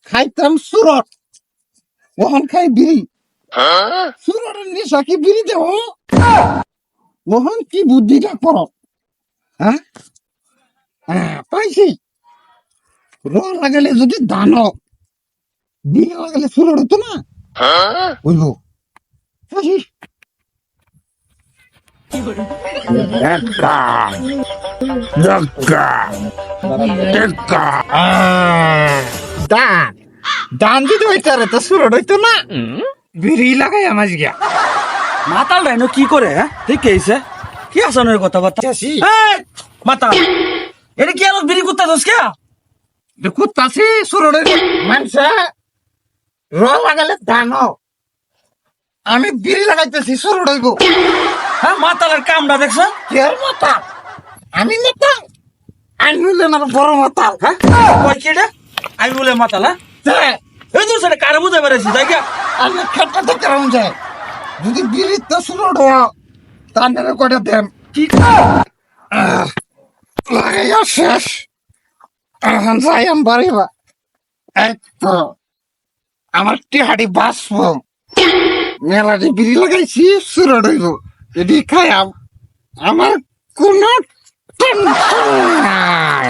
খাইতাম সুরট ওহন খাই বিড়ি সুরটের নেশা কি বিড়ি দেব ওহন কি বুদ্ধিটা পড় হ্যাঁ পাইছি র লাগালে যদি দান বিড়ি লাগালে সুরট হতো না বুঝবো দান দান দিতে হইতে রে তো সুরট হইতো না বিড়ি লাগাই আমার গিয়া মাতাল রাইনো কি করে হ্যাঁ ঠিক কেছে কি আসানোর কথাবার্তা মাতাল এটা কি আলো বিড়ি কুত্তা দোষ কে কুত্তাছি সুরটের মানুষে র লাগালে দান আমি বিড়ি লাগাইতেছি সুরট হইব হ্যাঁ মাতালের কামটা দেখছ কের মাতা আমি মাতা আমি হইলেন আর বড় মাতাল হ্যাঁ কই কেডা আমি বলে মাতাল হ্যাঁ এই তো সেটা কারে বুঝাই বেড়াইছি তাই কি আমি খেটটা দেখতে রাম যায় যদি বিড়ি তো সুরট হওয়া তান্ডারে কয়টা দেন কি লাগাইয়া শেষ এখন যাই আমি বাড়িবা এই তো আমার টিহাড়ি বাঁচব মেলাটি বিড়ি লাগাইছি সুরট হইব এটি খাইয়াম আমার কোনো টেনশন নাই